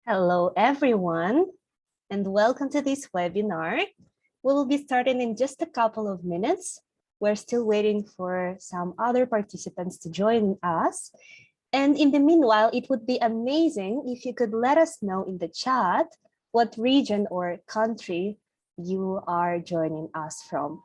Hello, everyone, and welcome to this webinar. We will be starting in just a couple of minutes. We're still waiting for some other participants to join us. And in the meanwhile, it would be amazing if you could let us know in the chat what region or country you are joining us from.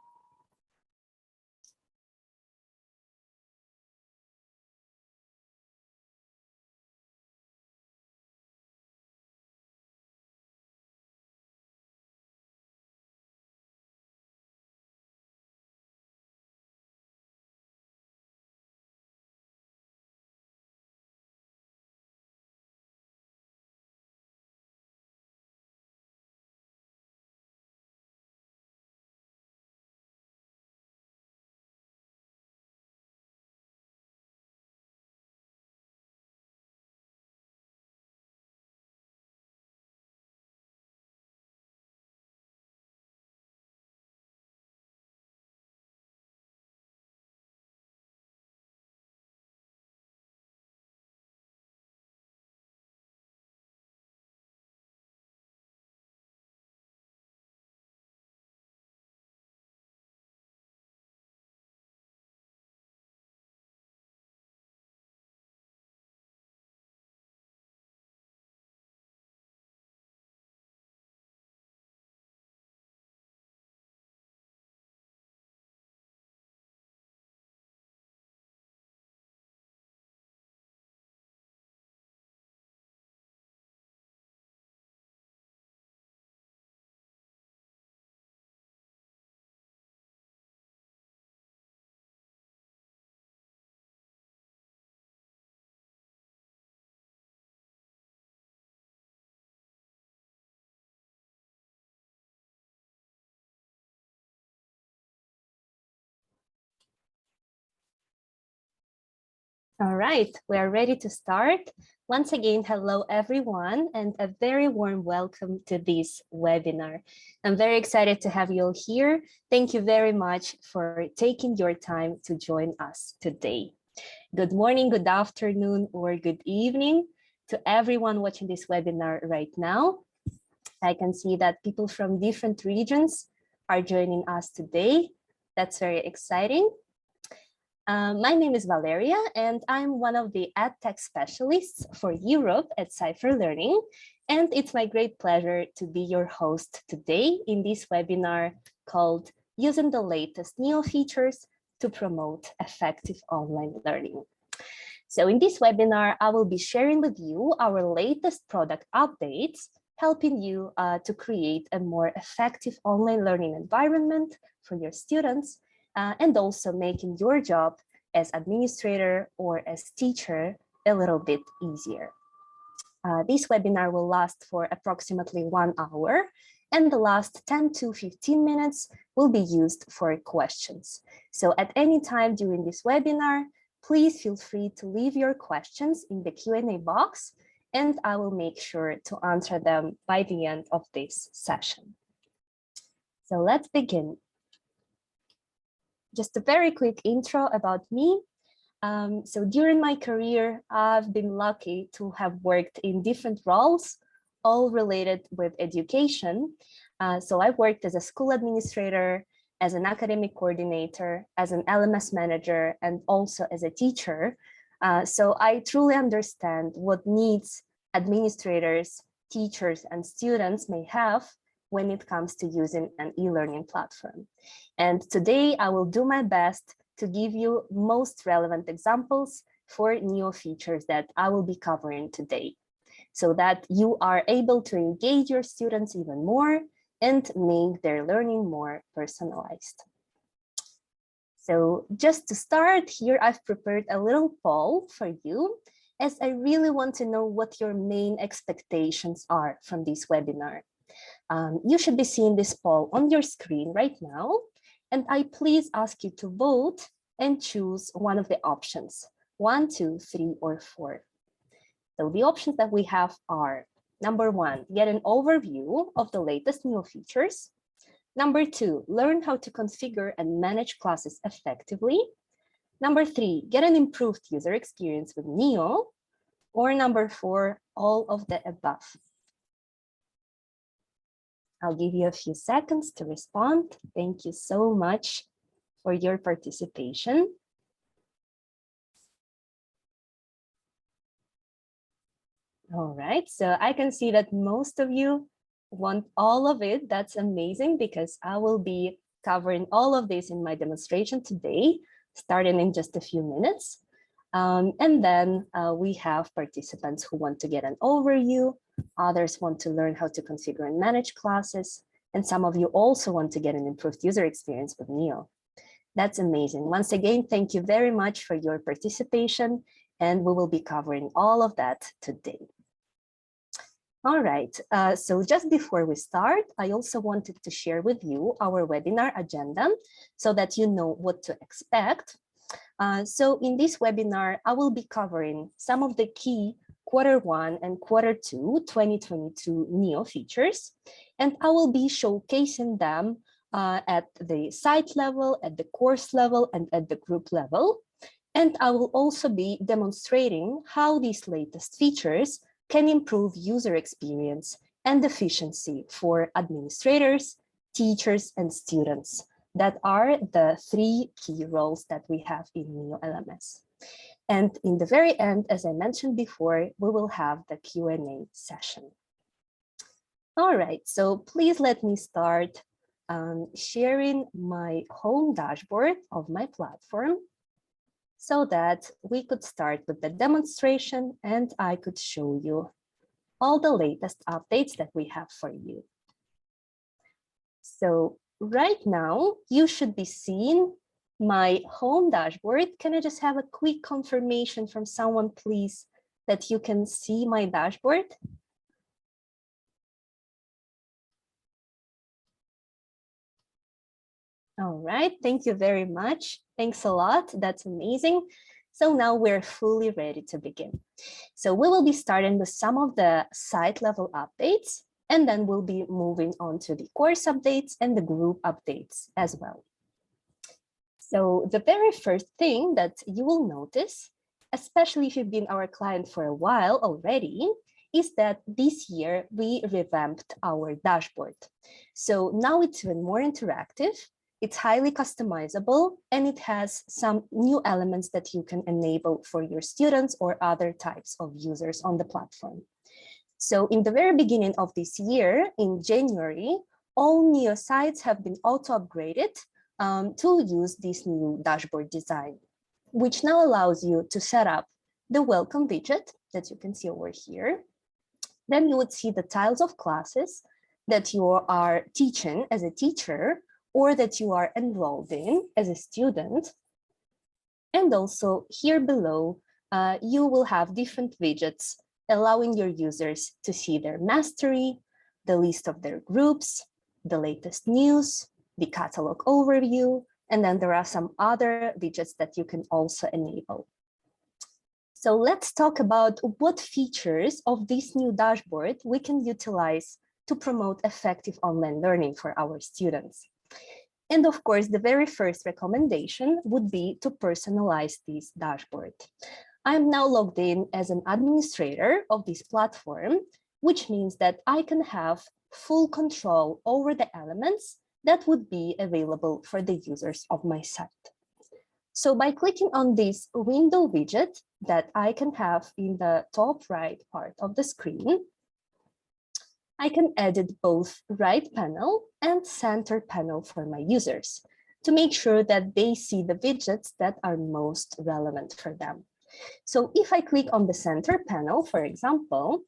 All right, we are ready to start. Once again, hello everyone, and a very warm welcome to this webinar. I'm very excited to have you all here. Thank you very much for taking your time to join us today. Good morning, good afternoon, or good evening to everyone watching this webinar right now. I can see that people from different regions are joining us today. That's very exciting. My name is Valeria, and I'm one of the EdTech specialists for Europe at CYPHER Learning. And it's my great pleasure to be your host today in this webinar called Using the Latest NEO Features to Promote Effective Online Learning. So in this webinar, I will be sharing with you our latest product updates, helping you to create a more effective online learning environment for your students, and also making your job as administrator or as teacher a little bit easier. This webinar will last for approximately 1 hour, and the last 10 to 15 minutes will be used for questions. So at any time during this webinar, please feel free to leave your questions in the Q&A box, and I will make sure to answer them by the end of this session. So let's begin. Just a very quick intro about me. So during my career, I've been lucky to have worked in different roles, all related with education. So I've worked as a school administrator, as an academic coordinator, as an LMS manager, and also as a teacher. So I truly understand what needs administrators, teachers, and students may have when it comes to using an e-learning platform. And today I will do my best to give you most relevant examples for NEO features that I will be covering today, so that you are able to engage your students even more and make their learning more personalized. So just to start here, I've prepared a little poll for you, as I really want to know what your main expectations are from this webinar. You should be seeing this poll on your screen right now, and I please ask you to vote and choose one of the options, 1, 2, 3, or 4. So the options that we have are: number 1, get an overview of the latest NEO features. Number 2, learn how to configure and manage classes effectively. Number 3, get an improved user experience with NEO. Or number 4, all of the above. I'll give you a few seconds to respond. Thank you so much for your participation. All right, so I can see that most of you want all of it. That's amazing because I will be covering all of this in my demonstration today, starting in just a few minutes. And then we have participants who want to get an overview. Others want to learn how to configure and manage classes. And some of you also want to get an improved user experience with NEO. That's amazing. Once again, thank you very much for your participation. And we will be covering all of that today. All right, so just before we start, I also wanted to share with you our webinar agenda so that you know what to expect. So in this webinar, I will be covering some of the key Q1 and Q2 2022 NEO features, and I will be showcasing them at the site level, at the course level, and at the group level. And I will also be demonstrating how these latest features can improve user experience and efficiency for administrators, teachers, and students. That are the 3 key roles that we have in NEO LMS. And in the very end, as I mentioned before, we will have the Q&A session. All right, so please let me start sharing my home dashboard of my platform so that we could start with the demonstration and I could show you all the latest updates that we have for you. So right now, you should be seeing my home dashboard. Can I just have a quick confirmation from someone, please, that you can see my dashboard? All right, thank you very much. Thanks a lot. That's amazing. So now we're fully ready to begin. So we will be starting with some of the site level updates, and then we'll be moving on to the course updates and the group updates as well. So the very first thing that you will notice, especially if you've been our client for a while already, is that this year we revamped our dashboard. So now it's even more interactive. It's highly customizable, and it has some new elements that you can enable for your students or other types of users on the platform. So in the very beginning of this year, in January, all NEO sites have been auto-upgraded to use this new dashboard design, which now allows you to set up the welcome widget that you can see over here. Then you would see the tiles of classes that you are teaching as a teacher, or that you are enrolled in as a student. And also here below, you will have different widgets allowing your users to see their mastery, the list of their groups, the latest news, the catalog overview, and then there are some other widgets that you can also enable. So let's talk about what features of this new dashboard we can utilize to promote effective online learning for our students. And of course, the very first recommendation would be to personalize this dashboard. I'm now logged in as an administrator of this platform, which means that I can have full control over the elements that would be available for the users of my site. So by clicking on this window widget that I can have in the top right part of the screen, I can edit both right panel and center panel for my users to make sure that they see the widgets that are most relevant for them. So if I click on the center panel, for example,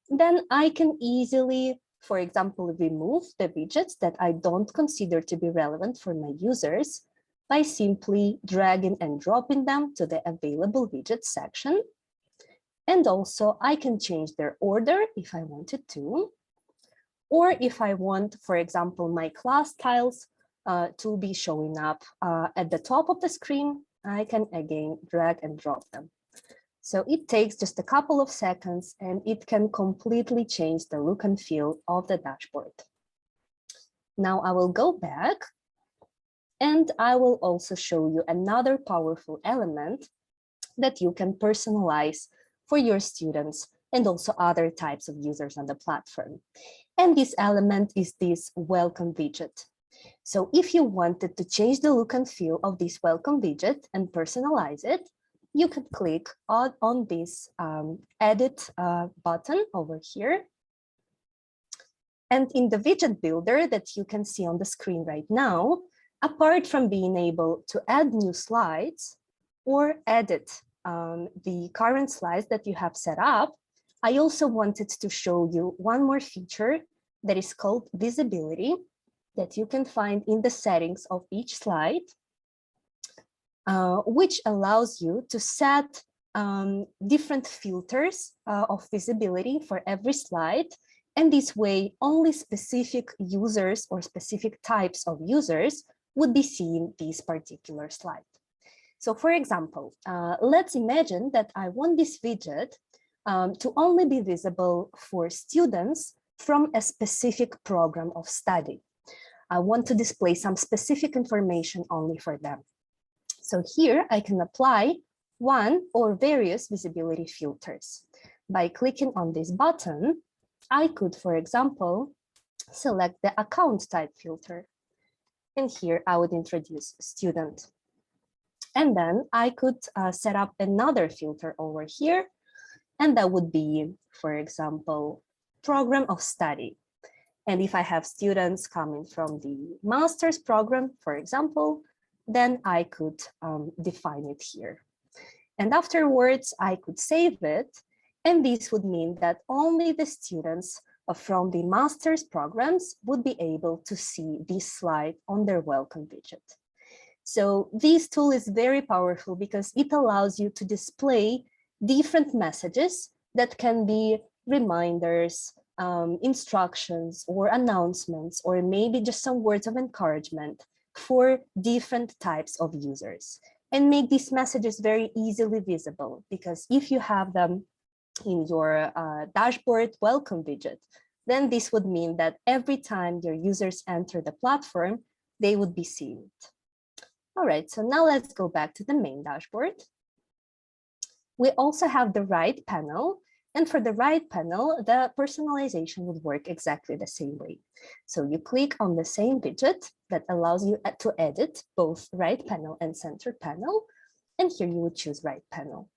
then I can easily, for example, remove the widgets that I don't consider to be relevant for my users by simply dragging and dropping them to the available widgets section. And also I can change their order if I wanted to, or if I want, for example, my class tiles to be showing up at the top of the screen, I can again drag and drop them. So it takes just a couple of seconds and it can completely change the look and feel of the dashboard. Now I will go back and I will also show you another powerful element that you can personalize for your students and also other types of users on the platform. And this element is this welcome widget. So if you wanted to change the look and feel of this welcome widget and personalize it, you could click on this edit button over here. And in the widget builder that you can see on the screen right now, apart from being able to add new slides or edit the current slides that you have set up, I also wanted to show you one more feature that is called visibility, that you can find in the settings of each slide, which allows you to set different filters of visibility for every slide. And this way, only specific users or specific types of users would be seeing this particular slide. So for example, let's imagine that I want this widget to only be visible for students from a specific program of study. I want to display some specific information only for them. So here I can apply one or various visibility filters. By clicking on this button, I could, for example, select the account type filter. And here I would introduce student. And then I could set up another filter over here. And that would be, for example, program of study. And if I have students coming from the master's program, for example, then I could define it here. And afterwards, I could save it. And this would mean that only the students from the master's programs would be able to see this slide on their welcome widget. So this tool is very powerful because it allows you to display different messages that can be reminders, instructions or announcements, or maybe just some words of encouragement for different types of users, and make these messages very easily visible, because if you have them in your dashboard welcome widget, then this would mean that every time your users enter the platform, they would be seeing it. All right, so now let's go back to the main dashboard. We also have the right panel. And for the right panel, the personalization would work exactly the same way. So you click on the same widget that allows you to edit both right panel and center panel. And here you would choose right panel.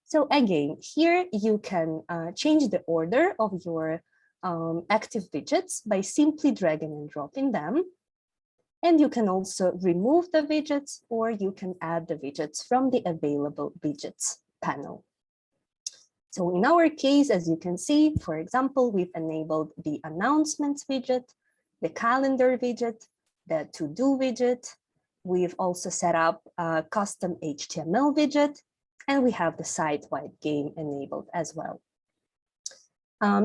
So again, here you can change the order of your active widgets by simply dragging and dropping them. And you can also remove the widgets, or you can add the widgets from the available widgets panel. So in our case, as you can see, for example, we've enabled the announcements widget, the calendar widget, the to-do widget. We've also set up a custom HTML widget, and we have the site-wide game enabled as well.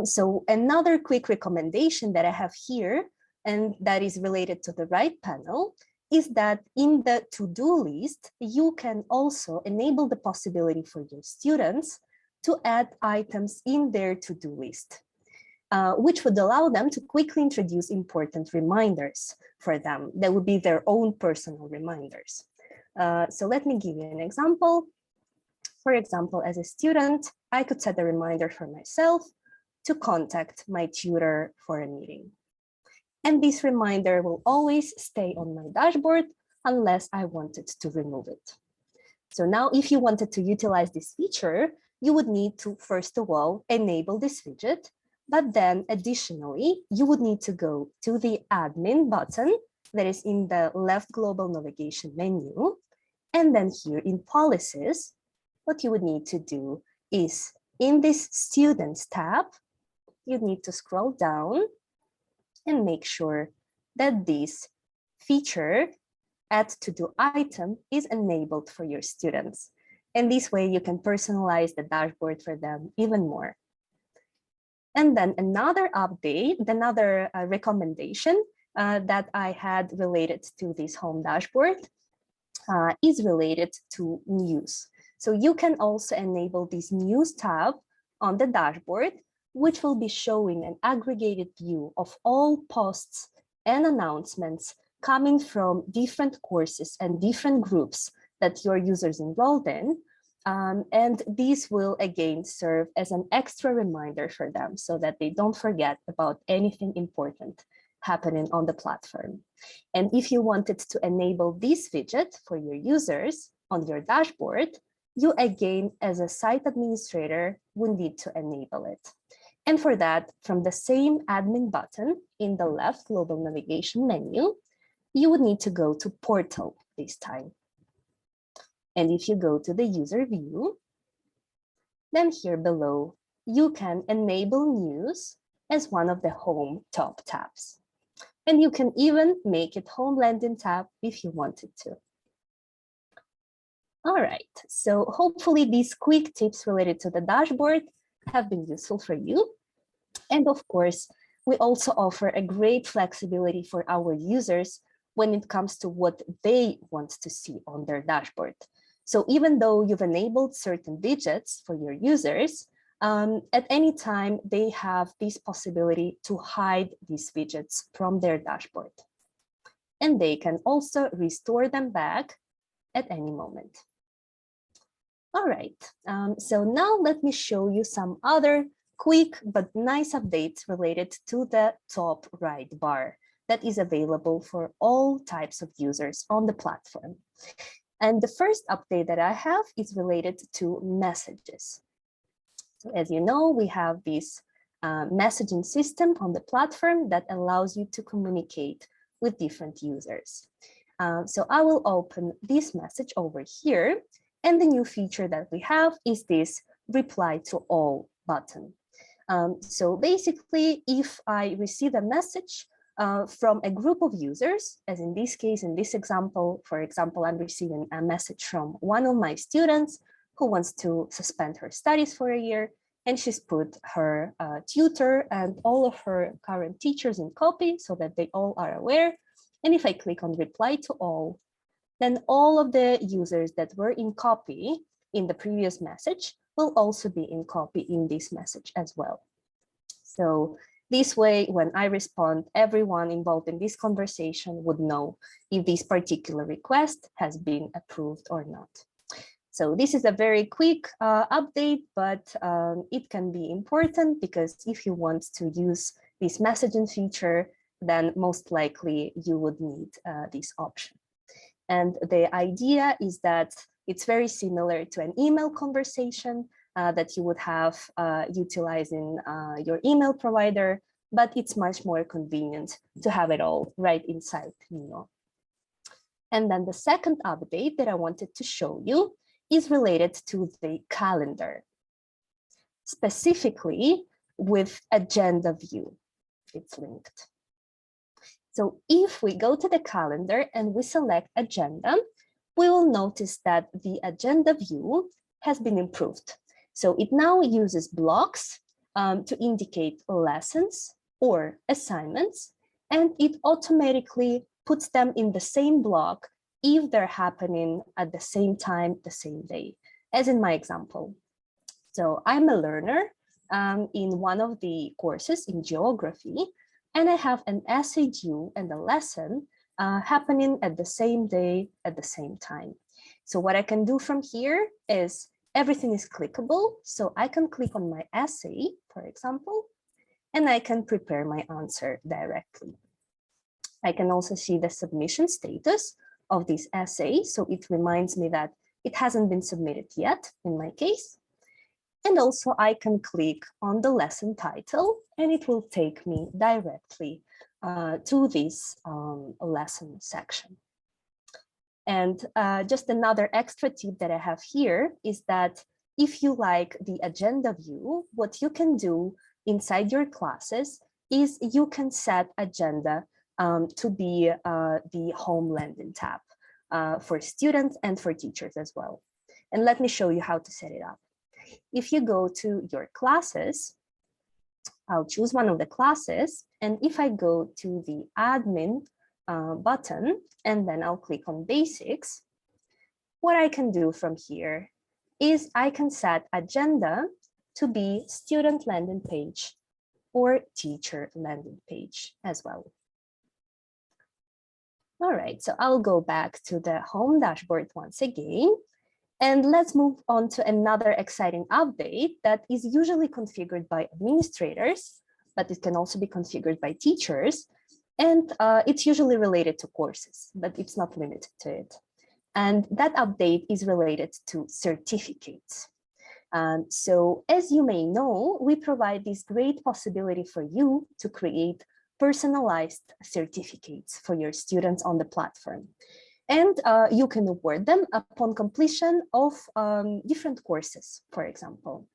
So another quick recommendation that I have here, and that is related to the right panel, is that in the to-do list, you can also enable the possibility for your students to add items in their to-do list, which would allow them to quickly introduce important reminders for them. That would be their own personal reminders. So let me give you an example. For example, as a student, I could set a reminder for myself to contact my tutor for a meeting. And this reminder will always stay on my dashboard unless I wanted to remove it. So now if you wanted to utilize this feature, you would need to, first of all, enable this widget, but then additionally, you would need to go to the admin button that is in the left global navigation menu. And then here in policies, what you would need to do is in this students tab, you need to scroll down and make sure that this feature, add to-do item, is enabled for your students. And this way you can personalize the dashboard for them even more. And then another update, another recommendation that I had related to this home dashboard is related to news. So you can also enable this news tab on the dashboard, which will be showing an aggregated view of all posts and announcements coming from different courses and different groups that your users enrolled in, And these will again serve as an extra reminder for them so that they don't forget about anything important happening on the platform. And if you wanted to enable this widget for your users on your dashboard, you again, as a site administrator, will need to enable it. And for that, from the same admin button in the left global navigation menu, you would need to go to Portal this time. And if you go to the user view, then here below, you can enable news as one of the home top tabs. And you can even make it home landing tab if you wanted to. All right, so hopefully these quick tips related to the dashboard have been useful for you. And of course, we also offer a great flexibility for our users when it comes to what they want to see on their dashboard. So even though you've enabled certain widgets for your users, at any time they have this possibility to hide these widgets from their dashboard. And they can also restore them back at any moment. All right, so now let me show you some other quick but nice updates related to the top right bar that is available for all types of users on the platform. And the first update that I have is related to messages. So as you know, we have this messaging system on the platform that allows you to communicate with different users. So I will open this message over here. And the new feature that we have is this reply to all button. So basically, if I receive a message from a group of users, as in this case, in this example, for example, I'm receiving a message from one of my students who wants to suspend her studies for a year, and she's put her tutor and all of her current teachers in copy so that they all are aware. And if I click on reply to all, then all of the users that were in copy in the previous message will also be in copy in this message as well. So this way, when I respond, everyone involved in this conversation would know if this particular request has been approved or not. So this is a very quick update, but it can be important because if you want to use this messaging feature, then most likely you would need this option. And the idea is that it's very similar to an email conversation that you would have utilizing your email provider, but it's much more convenient to have it all right inside NEO. And then the second update that I wanted to show you is related to the calendar, specifically with agenda view. It's linked. So if we go to the calendar and we select agenda, we will notice that the agenda view has been improved. So it now uses blocks to indicate lessons or assignments, and it automatically puts them in the same block if they're happening at the same time, the same day, as in my example. So I'm a learner in one of the courses in geography, and I have an essay due and a lesson happening at the same day at the same time. So what I can do from here is everything is clickable. So I can click on my essay, for example, and I can prepare my answer directly. I can also see the submission status of this essay. So it reminds me that it hasn't been submitted yet in my case. And also I can click on the lesson title and it will take me directly to this lesson section. And just another extra tip that I have here is that if you like the agenda view, what you can do inside your classes is you can set agenda to be the home landing tab for students and for teachers as well. And let me show you how to set it up. If you go to your classes, I'll choose one of the classes. And if I go to the admin button, and then I'll click on basics, what I can do from here is I can set agenda to be student landing page or teacher landing page as well. All right, so I'll go back to the home dashboard once again. And let's move on to another exciting update that is usually configured by administrators, but it can also be configured by teachers. And it's usually related to courses, but it's not limited to it. And that update is related to certificates. So as you may know, we provide this great possibility for you to create personalized certificates for your students on the platform. And you can award them upon completion of different courses, for example.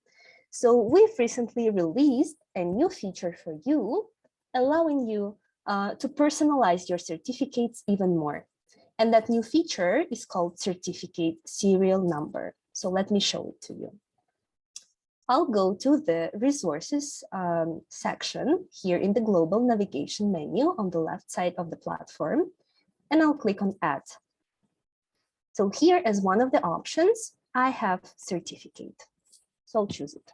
So we've recently released a new feature for you, allowing you to personalize your certificates even more. And that new feature is called certificate serial number. So let me show it to you. I'll go to the resources section here in the global navigation menu on the left side of the platform, and I'll click on add. So here as one of the options, I have certificate. So I'll choose it.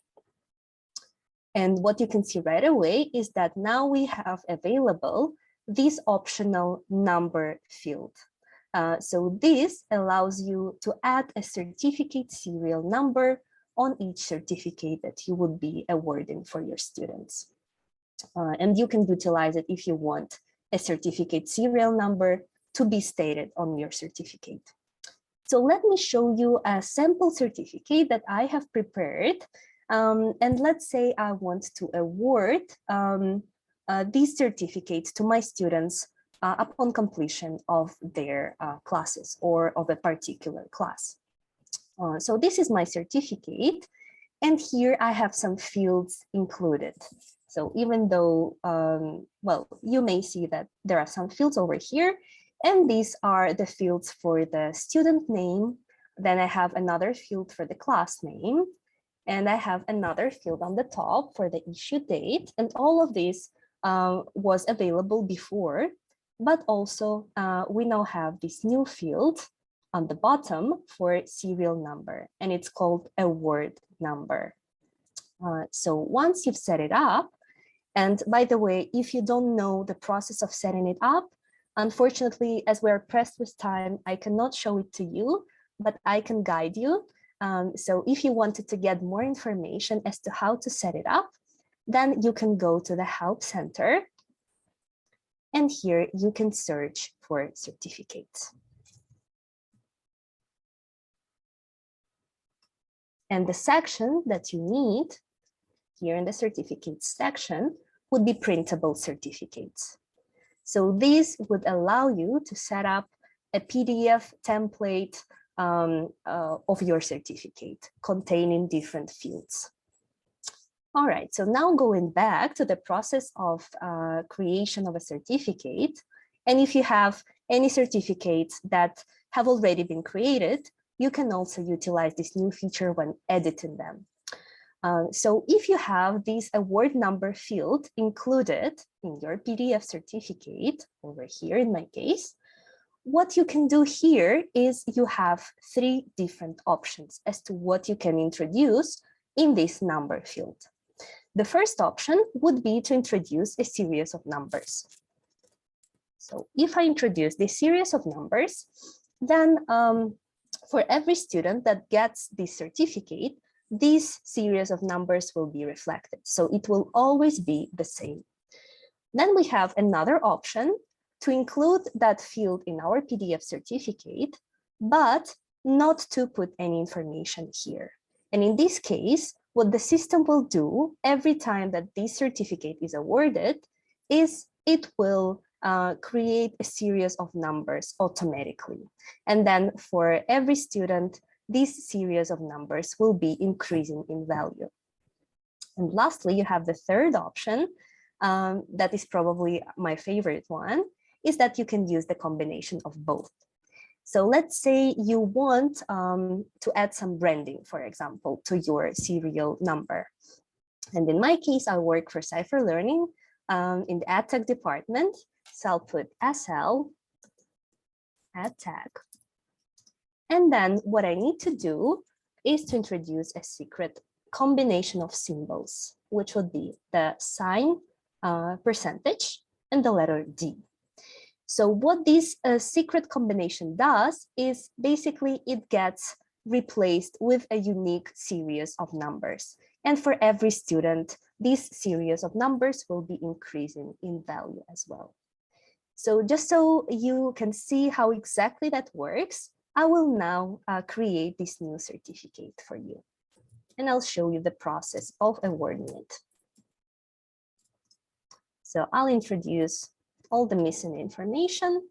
And what you can see right away is that now we have available this optional number field. So this allows you to add a certificate serial number on each certificate that you would be awarding for your students. And you can utilize it if you want a certificate serial number to be stated on your certificate. So let me show you a sample certificate that I have prepared. And let's say I want to award these certificates to my students upon completion of their classes or of a particular class. So this is my certificate, and here I have some fields included. So even though, well, you may see that there are some fields over here, and these are the fields for the student name. Then I have another field for the class name, and I have another field on the top for the issue date. And all of this was available before, but also we now have this new field on the bottom for serial number, and it's called award number. So once you've set it up, and by the way, if you don't know the process of setting it up, unfortunately, as we're pressed with time, I cannot show it to you, but I can guide you. So if you wanted to get more information as to how to set it up, then you can go to the Help Center, and here you can search for certificates. And the section that you need here in the certificates section would be printable certificates. So this would allow you to set up a PDF template of your certificate containing different fields. All right, so now going back to the process of creation of a certificate, and if you have any certificates that have already been created, you can also utilize this new feature when editing them. So if you have this award number field included in your PDF certificate, over here in my case, what you can do here is you have 3 different options as to what you can introduce in this number field. The first option would be to introduce a series of numbers. So if I introduce this series of numbers, then for every student that gets this certificate, this series of numbers will be reflected. So it will always be the same. Then we have another option to include that field in our PDF certificate, but not to put any information here. And in this case, what the system will do every time that this certificate is awarded is it will create a series of numbers automatically. And then for every student, this series of numbers will be increasing in value. And lastly, you have the third option, that is probably my favorite one, is that you can use the combination of both. So let's say you want to add some branding, for example, to your serial number. And in my case, I work for CYPHER Learning in the EdTech department. So I'll put SL, EdTech. And then what I need to do is to introduce a secret combination of symbols, which would be the sign, percentage, and the letter D. So what this secret combination does is basically it gets replaced with a unique series of numbers. And for every student, this series of numbers will be increasing in value as well. So just so you can see how exactly that works, I will now create this new certificate for you. And I'll show you the process of awarding it. So I'll introduce all the missing information.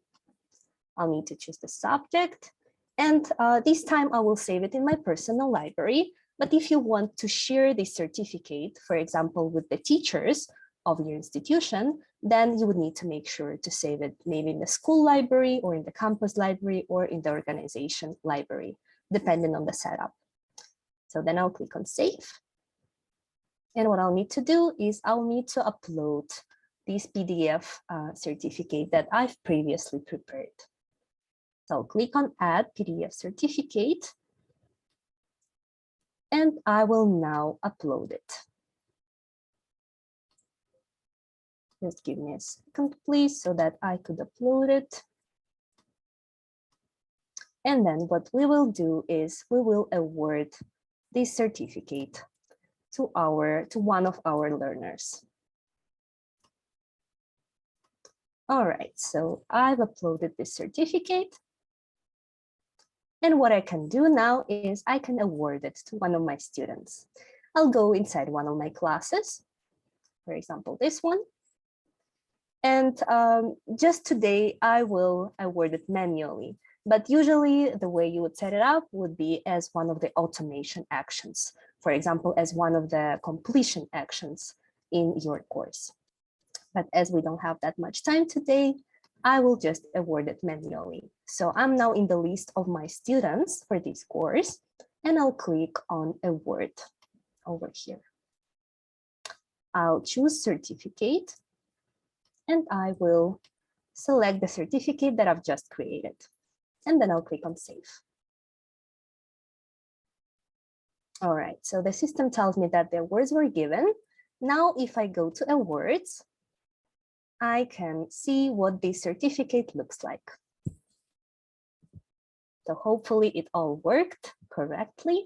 I'll need to choose the subject. And this time I will save it in my personal library. But if you want to share this certificate, for example, with the teachers of your institution, then you would need to make sure to save it maybe in the school library or in the campus library or in the organization library, depending on the setup. So then I'll click on save. And what I'll need to do is I'll need to upload this PDF certificate that I've previously prepared. So I'll click on add PDF certificate. And I will now upload it. Just give me a second, please, so that I could upload it. And then what we will do is we will award this certificate to one of our learners. All right, so I've uploaded this certificate. And what I can do now is I can award it to one of my students. I'll go inside one of my classes, for example, this one. And just today, I will award it manually. But usually the way you would set it up would be as one of the automation actions. For example, as one of the completion actions in your course. But as we don't have that much time today, I will just award it manually. So I'm now in the list of my students for this course, and I'll click on award over here. I'll choose certificate, and I will select the certificate that I've just created. And then I'll click on save. All right, so the system tells me that the awards were given. Now, if I go to awards, I can see what this certificate looks like. So hopefully it all worked correctly.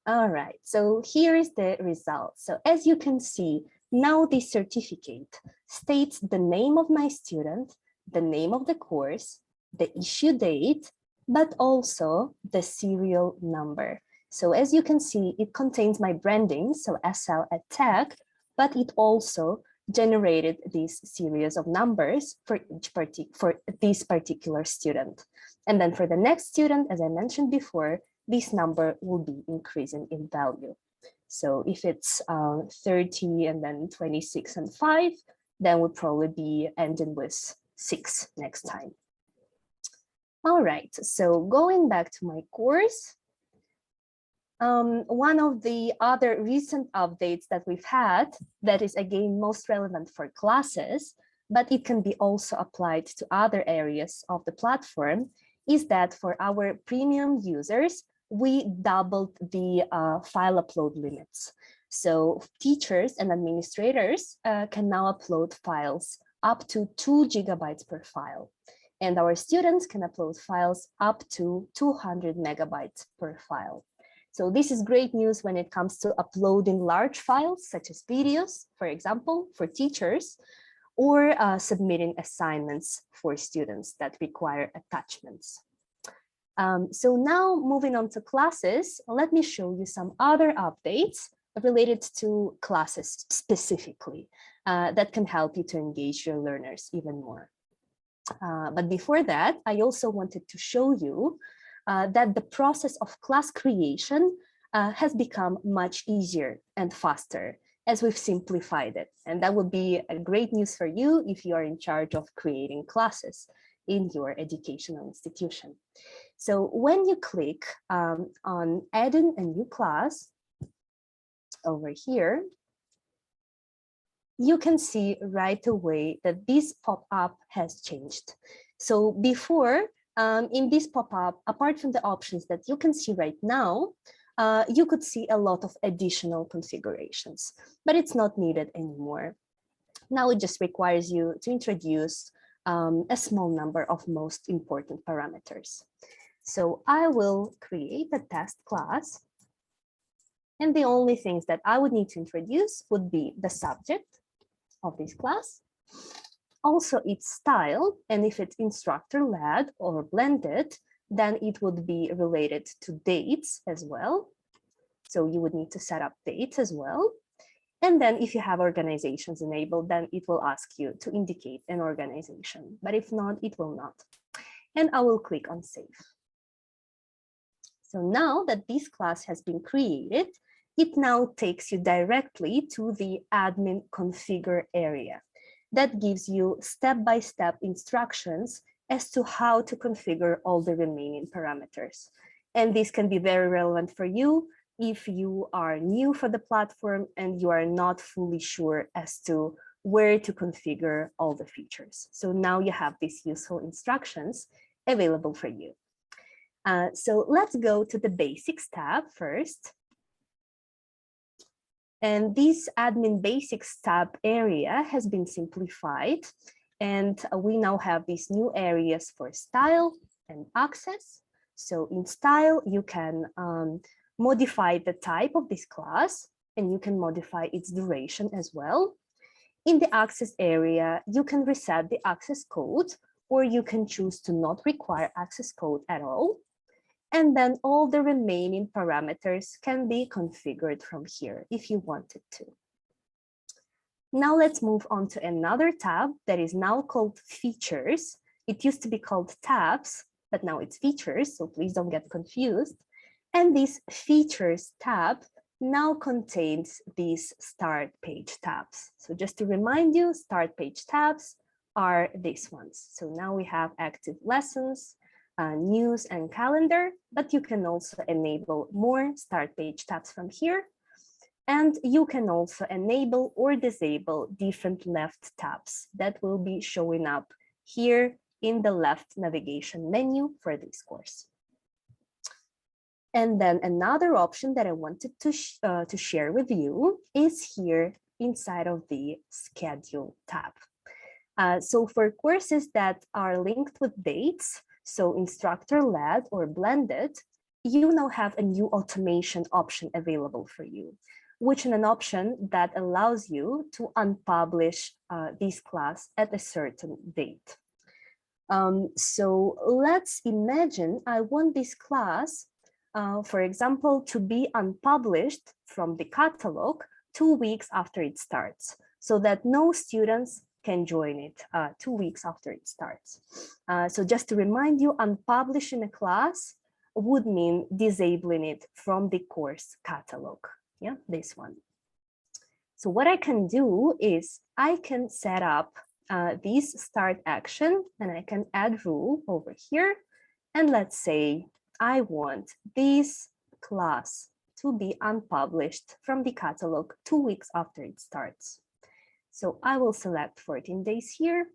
All right, so here is the result. So as you can see, now this certificate states the name of my student, the name of the course, the issue date, but also the serial number. So as you can see, it contains my branding, so SL at tag, but it also generated this series of numbers for this particular student. And then for the next student, as I mentioned before, this number will be increasing in value. So if it's 30 and then 26 and 5, then we'll probably be ending with 6 next time. All right, so going back to my course, one of the other recent updates that we've had that is again most relevant for classes, but it can be also applied to other areas of the platform, is that for our premium users, we doubled the file upload limits. So teachers and administrators can now upload files up to 2 GB per file. And our students can upload files up to 200 megabytes per file. So this is great news when it comes to uploading large files, such as videos, for example, for teachers, or submitting assignments for students that require attachments. So now moving on to classes, let me show you some other updates related to classes specifically that can help you to engage your learners even more. But before that, I also wanted to show you that the process of class creation has become much easier and faster as we've simplified it. And that would be a great news for you if you are in charge of creating classes in your educational institution. So when you click on adding a new class over here, you can see right away that this pop-up has changed. So before, in this pop-up, apart from the options that you can see right now, you could see a lot of additional configurations, but it's not needed anymore. Now it just requires you to introduce a small number of most important parameters. So I will create a test class. And the only things that I would need to introduce would be the subject of this class, also its style, and if it's instructor-led or blended, then it would be related to dates as well. So you would need to set up dates as well. And then if you have organizations enabled, then it will ask you to indicate an organization, but if not, it will not. And I will click on Save. So now that this class has been created, it now takes you directly to the admin configure area. That gives you step-by-step instructions as to how to configure all the remaining parameters. And this can be very relevant for you if you are new for the platform and you are not fully sure as to where to configure all the features. So now you have these useful instructions available for you. So let's go to the Basics tab first. And this Admin Basics tab area has been simplified. And we now have these new areas for style and access. So in style, you can modify the type of this class, and you can modify its duration as well. In the access area, you can reset the access code, or you can choose to not require access code at all. And then all the remaining parameters can be configured from here if you wanted to. Now let's move on to another tab that is now called Features. It used to be called Tabs, but now it's Features, so please don't get confused. And this Features tab now contains these Start Page tabs. So just to remind you, Start Page tabs are these ones. So now we have active lessons, news and calendar, but you can also enable more Start Page tabs from here. And you can also enable or disable different left tabs that will be showing up here in the left navigation menu for this course. And then another option that I wanted to share with you is here inside of the Schedule tab. So for courses that are linked with dates, so instructor-led or blended, you now have a new automation option available for you, which is an option that allows you to unpublish this class at a certain date. So let's imagine I want this class, for example, to be unpublished from the catalog 2 weeks after it starts, so that no students can join it 2 weeks after it starts. So just to remind you, unpublishing a class would mean disabling it from the course catalog. Yeah, this one. So what I can do is I can set up this start action, and I can add rule over here. And let's say I want this class to be unpublished from the catalog 2 weeks after it starts. So I will select 14 days here.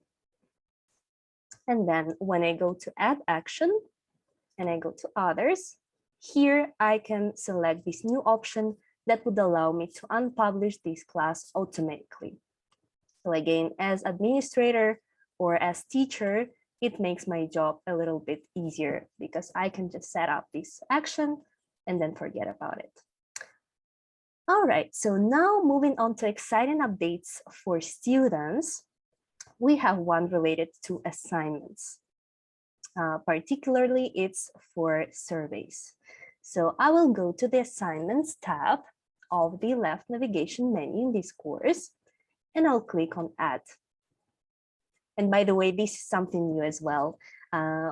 And then when I go to add action and I go to others, here I can select this new option that would allow me to unpublish this class automatically. So again, as administrator or as teacher, it makes my job a little bit easier because I can just set up this action and then forget about it. All right, so now moving on to exciting updates for students, we have one related to assignments. Particularly, it's for surveys. So I will go to the Assignments tab of the left navigation menu in this course, and I'll click on Add. And by the way, this is something new as well.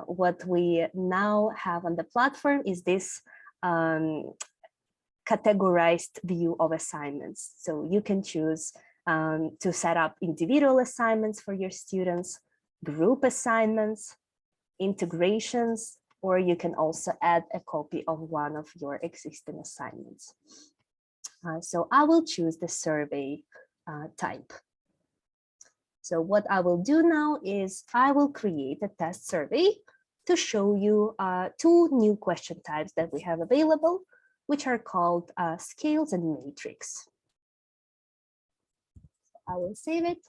What we now have on the platform is this categorized view of assignments. So you can choose to set up individual assignments for your students, group assignments, integrations, or you can also add a copy of one of your existing assignments. So I will choose the survey type. So what I will do now is I will create a test survey to show you 2 new question types that we have available, which are called scales and matrix. I will save it.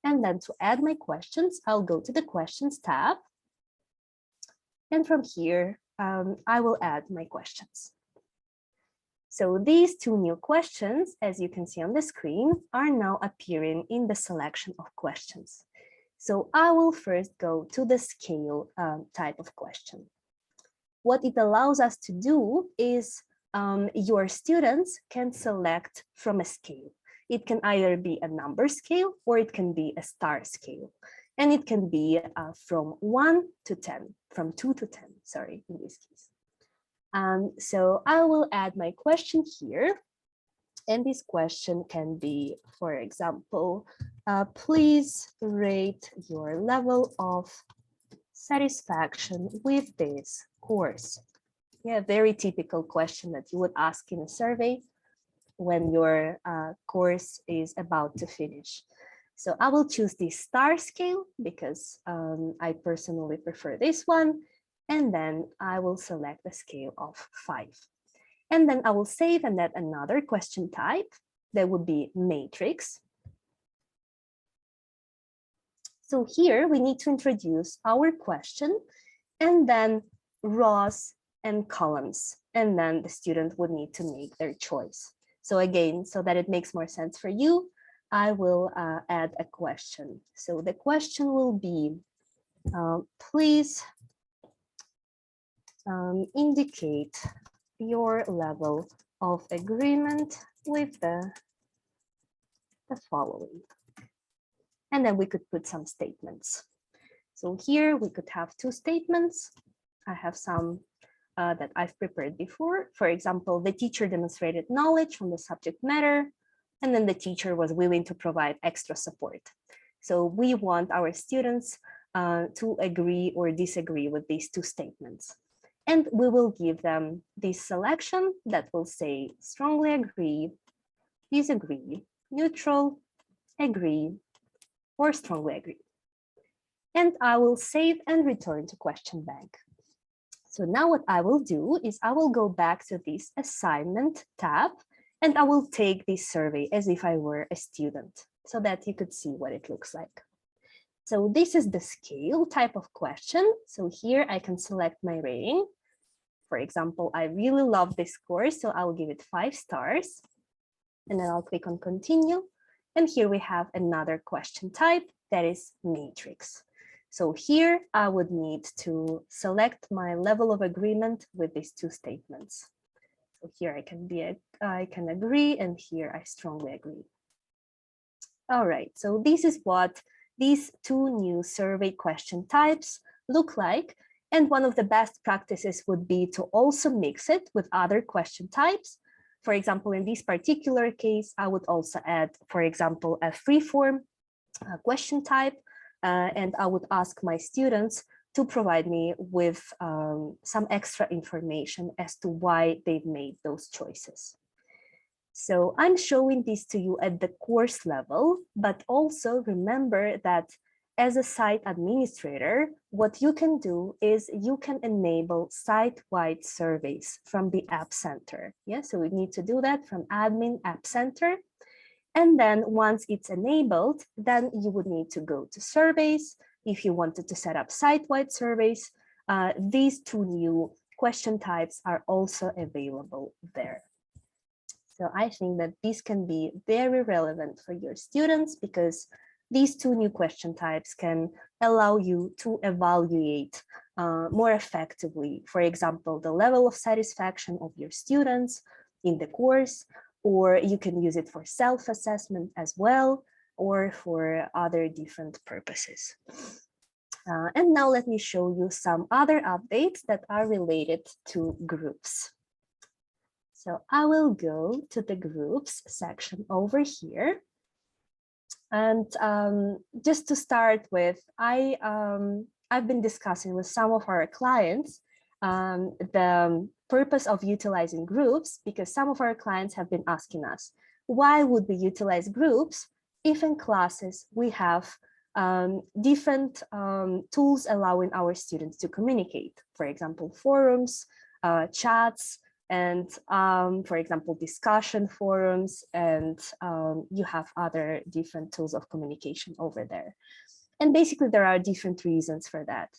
And then to add my questions, I'll go to the Questions tab. And from here, I will add my questions. So these two new questions, as you can see on the screen, are now appearing in the selection of questions. So I will first go to the scale type of question. What it allows us to do is your students can select from a scale. It can either be a number scale or it can be a star scale. And it can be from 1 to 10, from 2 to 10, sorry, in this case. So I will add my question here. And this question can be, for example, please rate your level of satisfaction with this course. Yeah, very typical question that you would ask in a survey when your course is about to finish. So I will choose the star scale because I personally prefer this one. And then I will select the scale of 5. And then I will save and add another question type that would be matrix. So here we need to introduce our question and then rows and columns. And then the student would need to make their choice. So again, so that it makes more sense for you, I will add a question. So the question will be, please indicate your level of agreement with the following. And then we could put some statements. So here we could have 2 statements. I have some that I've prepared before. For example, the teacher demonstrated knowledge from the subject matter, and then the teacher was willing to provide extra support. So we want our students to agree or disagree with these 2 statements. And we will give them this selection that will say strongly agree, disagree, neutral, agree, or strongly agree. And I will save and return to question bank. So now what I will do is I will go back to this assignment tab and I will take this survey as if I were a student so that you could see what it looks like. So this is the scale type of question. So here I can select my rating. For example, I really love this course, so I will give it 5 stars. And then I'll click on continue. And here we have another question type that is matrix. So here I would need to select my level of agreement with these 2 statements. So here I can agree, and here I strongly agree. All right, so this is what these 2 new survey question types look like. And one of the best practices would be to also mix it with other question types. For example, in this particular case, I would also add, for example, a free-form question type, and I would ask my students to provide me with some extra information as to why they've made those choices. So I'm showing this to you at the course level, but also remember that as a site administrator, what you can do is you can enable site-wide surveys from the App Center. Yeah, so we need to do that from Admin App Center. And then once it's enabled, then you would need to go to surveys. If you wanted to set up site-wide surveys, these 2 new question types are also available there. So I think that this can be very relevant for your students because these 2 new question types can allow you to evaluate more effectively, for example, the level of satisfaction of your students in the course, or you can use it for self-assessment as well, or for other different purposes. And now let me show you some other updates that are related to groups. So I will go to the groups section over here. And just to start with, I've been discussing with some of our clients the purpose of utilizing groups, because some of our clients have been asking us, why would we utilize groups if in classes we have different tools allowing our students to communicate? For example, forums, chats, and for example, discussion forums, and you have other different tools of communication over there. And basically, there are different reasons for that.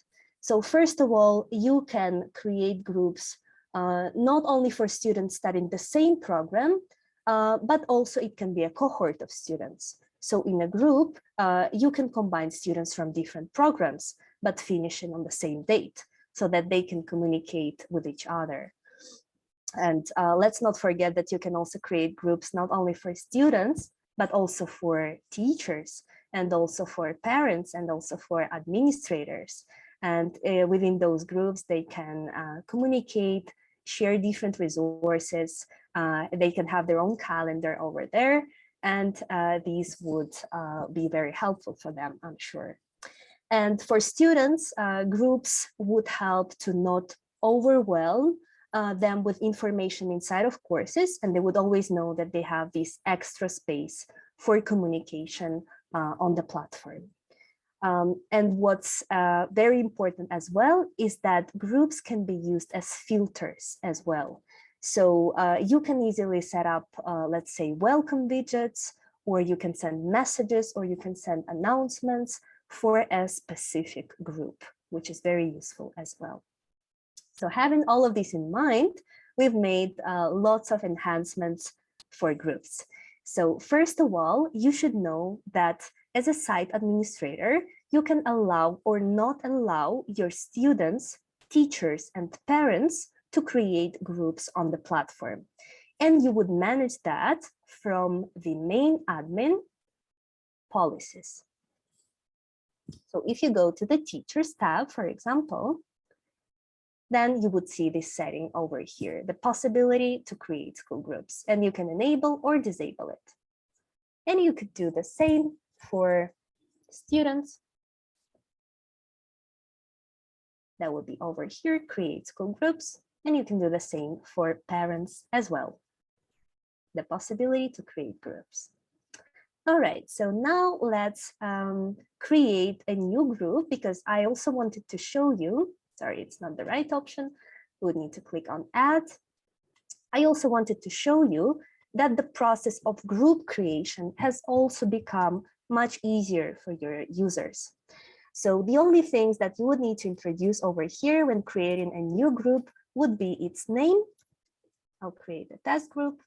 So first of all, you can create groups not only for students studying the same program, but also it can be a cohort of students. So in a group, you can combine students from different programs, but finishing on the same date so that they can communicate with each other. And let's not forget that you can also create groups not only for students, but also for teachers and also for parents and also for administrators. And within those groups, they can communicate, share different resources. They can have their own calendar over there. And these would be very helpful for them, I'm sure. And for students, groups would help to not overwhelm them with information inside of courses, and they would always know that they have this extra space for communication on the platform. And what's very important as well is that groups can be used as filters as well. So you can easily set up, let's say, welcome widgets, or you can send messages, or you can send announcements for a specific group, which is very useful as well. So having all of this in mind, we've made lots of enhancements for groups. So first of all, you should know that as a site administrator, you can allow or not allow your students, teachers, and parents to create groups on the platform. And you would manage that from the main admin policies. So if you go to the Teachers tab, for example, then you would see this setting over here, the possibility to create school groups, and you can enable or disable it. And you could do the same for students. That would be over here, create school groups, and you can do the same for parents as well. The possibility to create groups. All right, so now let's create a new group, because I also wanted to show you, sorry, it's not the right option. We would need to click on add. I also wanted to show you that the process of group creation has also become much easier for your users. So the only things that you would need to introduce over here when creating a new group would be its name. I'll create a test group.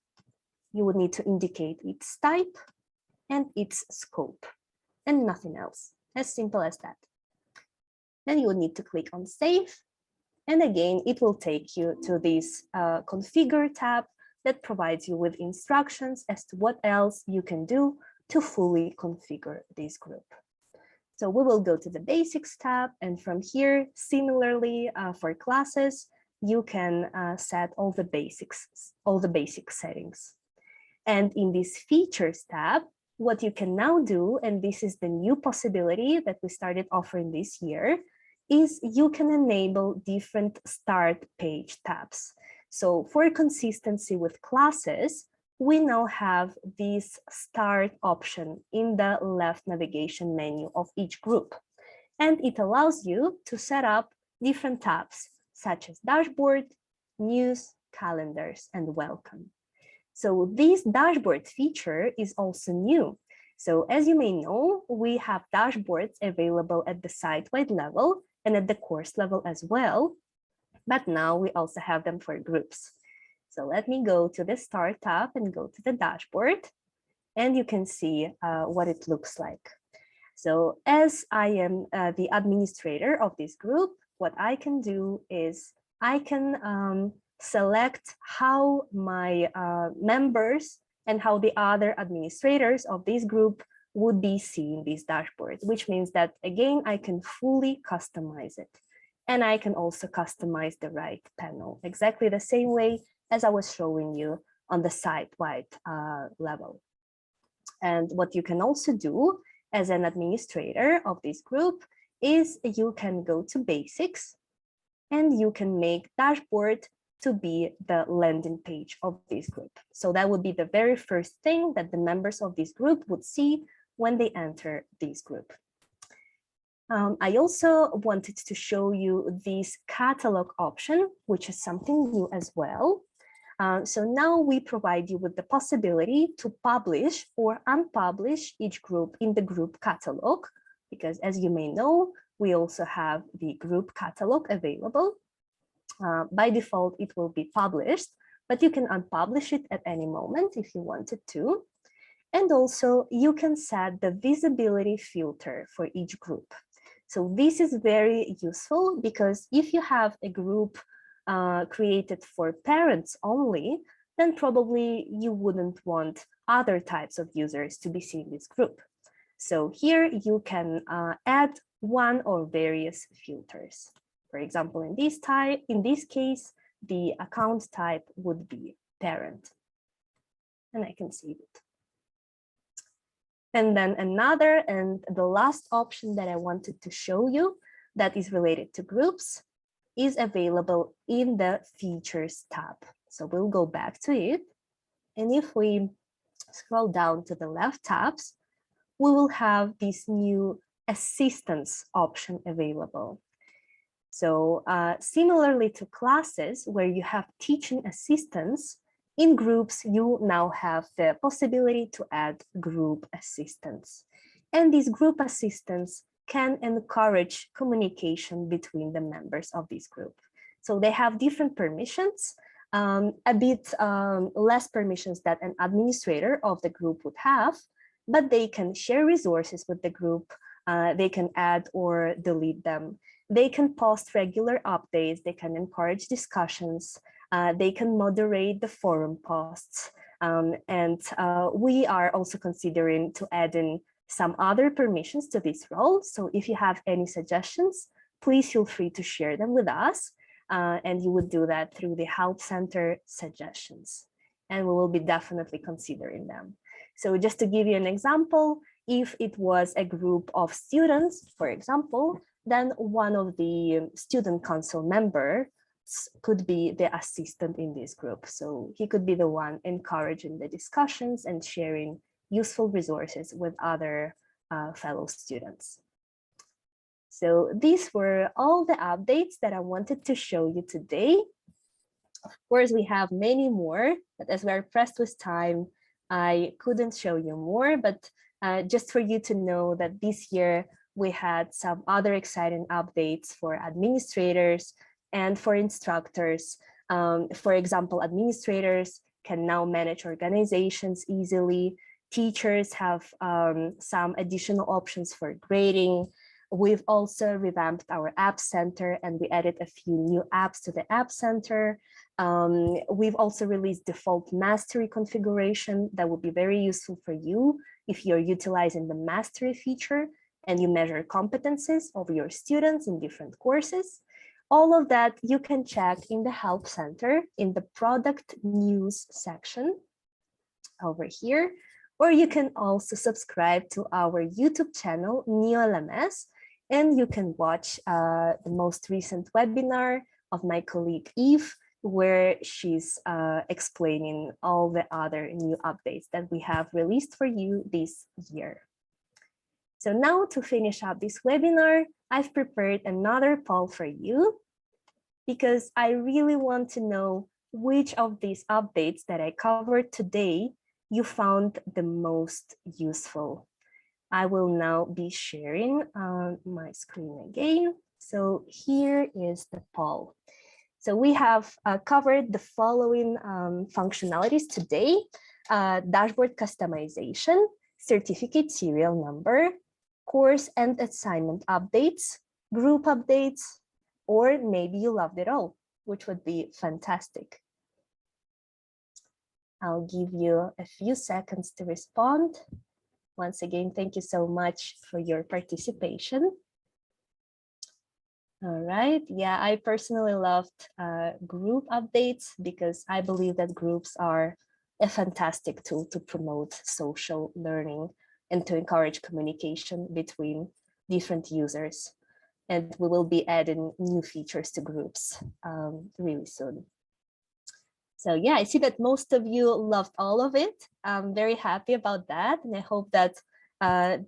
You would need to indicate its type and its scope, and nothing else, as simple as that. Then you will need to click on Save, and again, it will take you to this Configure tab that provides you with instructions as to what else you can do to fully configure this group. So we will go to the Basics tab, and from here, similarly for classes, you can set all the basic settings. And in this Features tab, what you can now do, and this is the new possibility that we started offering this year, is you can enable different Start Page tabs. So for consistency with classes, we now have this Start option in the left navigation menu of each group. And it allows you to set up different tabs, such as Dashboard, News, Calendars, and Welcome. So this dashboard feature is also new. So as you may know, we have dashboards available at the site-wide level and at the course level as well, but now we also have them for groups. So let me go to the Start tab and go to the dashboard, and you can see what it looks like. So as I am the administrator of this group, what I can do is I can select how my members and how the other administrators of this group would be seeing this dashboard, which means that, again, I can fully customize it. And I can also customize the right panel, exactly the same way as I was showing you on the site-wide level. And what you can also do as an administrator of this group is you can go to Basics, and you can make Dashboard to be the landing page of this group. So that would be the very first thing that the members of this group would see when they enter this group. I also wanted to show you this catalog option, which is something new as well. So now we provide you with the possibility to publish or unpublish each group in the group catalog, because as you may know, We also have the group catalog available. By default, it will be published, but you can unpublish it at any moment if you wanted to. And also you can set the visibility filter for each group. So this is very useful because if you have a group created for parents only, then probably you wouldn't want other types of users to be seeing this group. So here you can add one or various filters. For example, in this case, the account type would be parent. And I can save it. And then another and the last option that I wanted to show you that is related to groups is available in the Features tab. So we'll go back to it. And if we scroll down to the left tabs, we will have this new Assistance option available. So similarly to classes where you have teaching assistants, in groups, you now have the possibility to add group assistants. And these group assistants can encourage communication between the members of this group. So they have different permissions, a bit less permissions that an administrator of the group would have, but they can share resources with the group. They can add or delete them. They can post regular updates. They can encourage discussions. They can moderate the forum posts. And we are also considering to add in some other permissions to this role. So if you have any suggestions, please feel free to share them with us. And you would do that through the Help Center suggestions. And we will be definitely considering them. So just to give you an example, if it was a group of students, for example, then one of the student council members could be the assistant in this group. So he could be the one encouraging the discussions and sharing useful resources with other fellow students. So these were all the updates that I wanted to show you today. Of course, we have many more, but as we're pressed with time, I couldn't show you more, but just for you to know that this year we had some other exciting updates for administrators and for instructors. For example, administrators can now manage organizations easily. Teachers have some additional options for grading. We've also revamped our App Center and we added a few new apps to the App Center. We've also released default mastery configuration that will be very useful for you if you're utilizing the mastery feature and you measure competences of your students in different courses. All of that you can check in the Help Center in the Product News section over here, or you can also subscribe to our YouTube channel, NEO LMS, and you can watch the most recent webinar of my colleague Eve, where she's explaining all the other new updates that we have released for you this year. So now to finish up this webinar, I've prepared another poll for you because I really want to know which of these updates that I covered today you found the most useful. I will now be sharing my screen again. So here is the poll. So we have covered the following functionalities today: dashboard customization, certificate serial number, course and assignment updates, group updates, or maybe you loved it all, which would be fantastic. I'll give you a few seconds to respond. Once again, thank you so much for your participation. All right, yeah, I personally loved group updates because I believe that groups are a fantastic tool to promote social learning and to encourage communication between different users. And we will be adding new features to groups really soon. So yeah, I see that most of you loved all of it. I'm very happy about that. And I hope that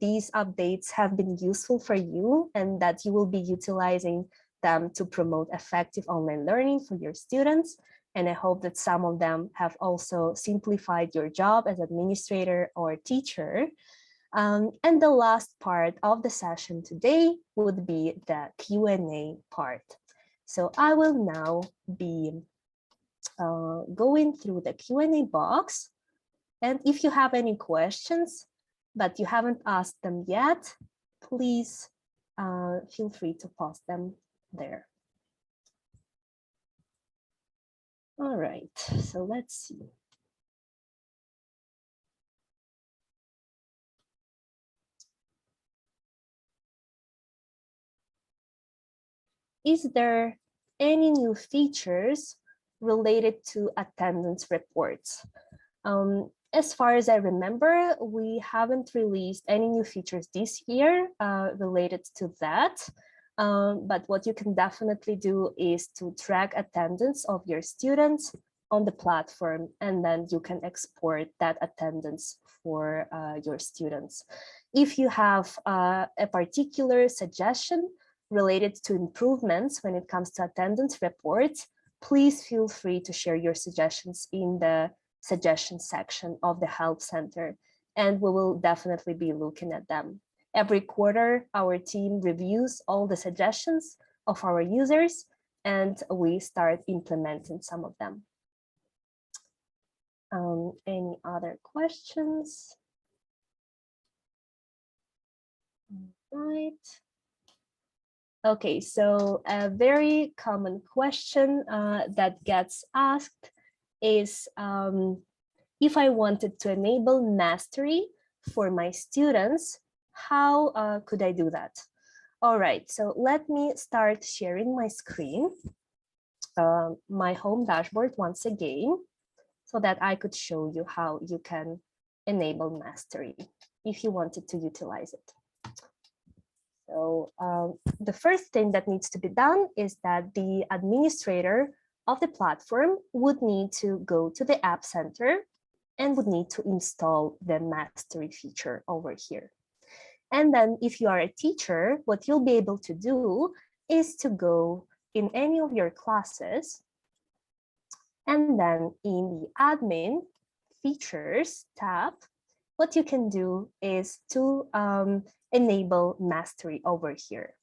these updates have been useful for you and that you will be utilizing them to promote effective online learning for your students. And I hope that some of them have also simplified your job as administrator or teacher. And the last part of the session today would be the Q&A part. So I will now be going through the Q&A box. And if you have any questions, but you haven't asked them yet, please feel free to post them there. All right, so let's see. Is there any new features related to attendance reports? As far as I remember, we haven't released any new features this year related to that. But what you can definitely do is to track attendance of your students on the platform, and then you can export that attendance for your students. If you have a particular suggestion related to improvements when it comes to attendance reports, please feel free to share your suggestions in the suggestion section of the Help Center, and we will definitely be looking at them. Every quarter, our team reviews all the suggestions of our users, and we start implementing some of them. Any other questions? Right. Okay, so a very common question that gets asked is if I wanted to enable mastery for my students, how could I do that? All right, so let me start sharing my screen, my home dashboard once again, so that I could show you how you can enable mastery if you wanted to utilize it. So the first thing that needs to be done is that the administrator of the platform would need to go to the App Center and would need to install the mastery feature over here. And then if you are a teacher, what you'll be able to do is to go in any of your classes, and then in the admin features tab, what you can do is to enable mastery over here.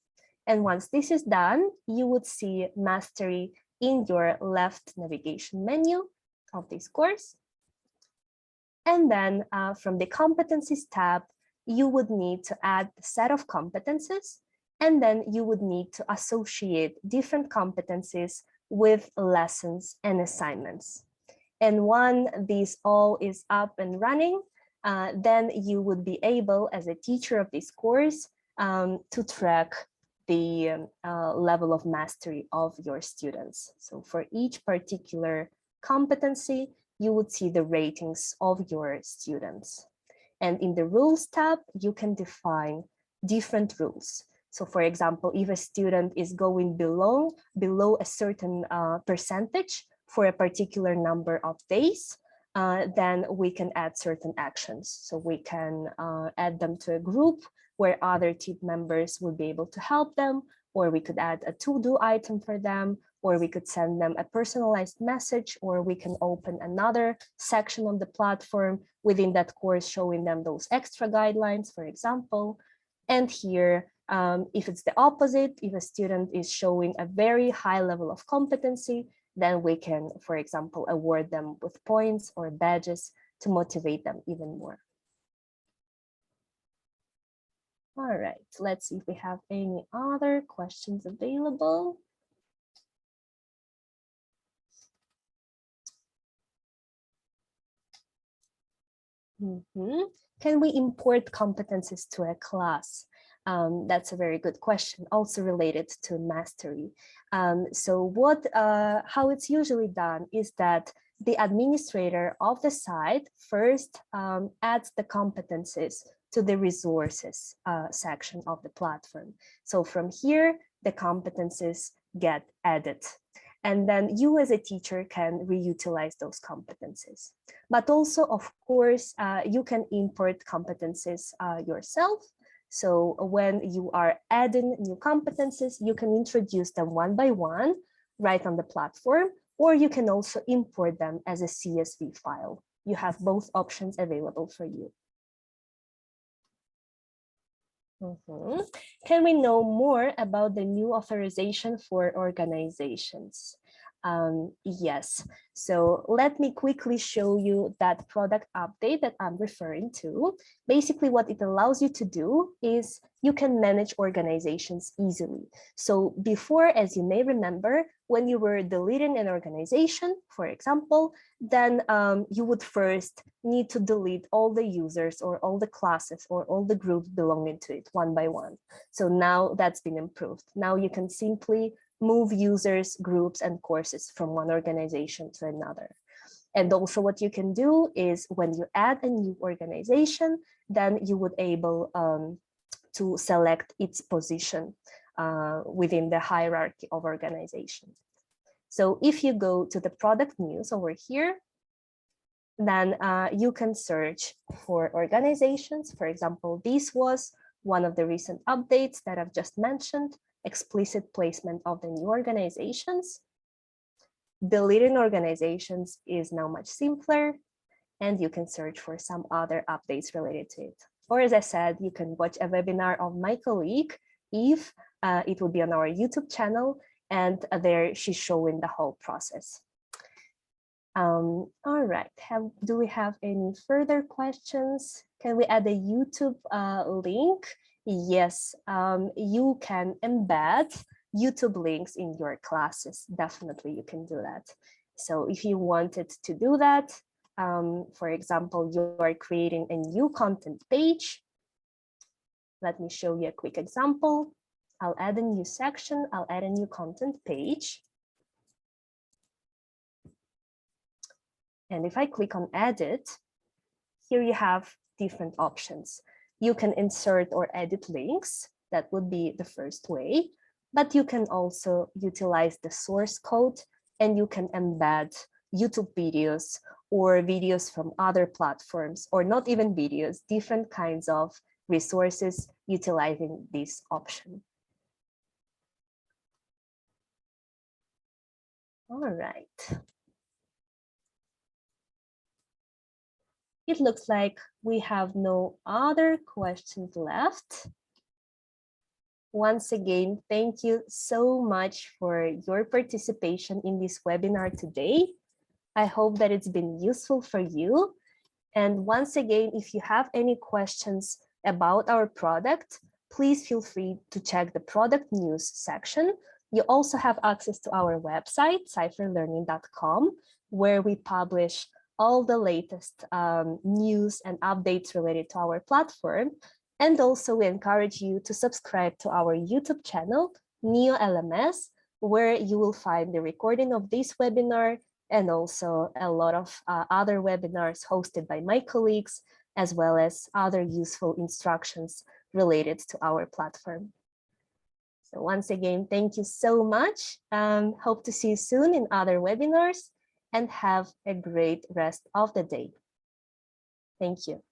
And once this is done, you would see mastery in your left navigation menu of this course. And then from the competencies tab, you would need to add the set of competences, and then you would need to associate different competencies with lessons and assignments. And when this all is up and running, then you would be able, as a teacher of this course, to track the level of mastery of your students. So for each particular competency, you would see the ratings of your students. And in the rules tab, you can define different rules. So for example, if a student is going below a certain percentage for a particular number of days, then we can add certain actions. So we can add them to a group where other team members would be able to help them, or we could add a to-do item for them, or we could send them a personalized message, or we can open another section on the platform within that course showing them those extra guidelines, for example. And here, if it's the opposite, if a student is showing a very high level of competency, then we can, for example, award them with points or badges to motivate them even more. All right, let's see if we have any other questions available. Can we import competencies to a class? That's a very good question, also related to mastery. So how it's usually done is that the administrator of the site first adds the competencies to the resources section of the platform. So from here, the competencies get added. And then you as a teacher can reutilize those competencies. But also, of course, you can import competencies yourself. So when you are adding new competencies, you can introduce them one by one right on the platform, or you can also import them as a CSV file. You have both options available for you. Mhm. Can we know more about the new authorization for organizations? Yes, so let me quickly show you that product update that I'm referring to. Basically, what it allows you to do is you can manage organizations easily. So before, as you may remember, when you were deleting an organization, for example, then you would first need to delete all the users or all the classes or all the groups belonging to it one by one. So now that's been improved. Now you can simply move users, groups, and courses from one organization to another. And also what you can do is when you add a new organization, then you would able to select its position within the hierarchy of organization. So if you go to the product news over here, then you can search for organizations. For example, this was one of the recent updates that I've just mentioned, explicit placement of the new organizations. Deleting organizations is now much simpler, and you can search for some other updates related to it. Or as I said, you can watch a webinar of my colleague, Eve. It will be on our YouTube channel, and there she's showing the whole process. All right, do we have any further questions? Can we add a YouTube link? Yes, you can embed YouTube links in your classes. Definitely, you can do that. So if you wanted to do that, for example, you are creating a new content page. Let me show you a quick example. I'll add a new section. I'll add a new content page. And if I click on edit, here you have different options. You can insert or edit links. That would be the first way, but you can also utilize the source code and you can embed YouTube videos or videos from other platforms, or not even videos, different kinds of resources utilizing this option. All right. It looks like we have no other questions left. Once again, thank you so much for your participation in this webinar today. I hope that it's been useful for you. And once again, if you have any questions about our product, please feel free to check the product news section. You also have access to our website, cypherlearning.com, where we publish all the latest news and updates related to our platform. And also we encourage you to subscribe to our YouTube channel, NEO LMS, where you will find the recording of this webinar and also a lot of other webinars hosted by my colleagues, as well as other useful instructions related to our platform. So once again, thank you so much. Hope to see you soon in other webinars and have a great rest of the day. Thank you.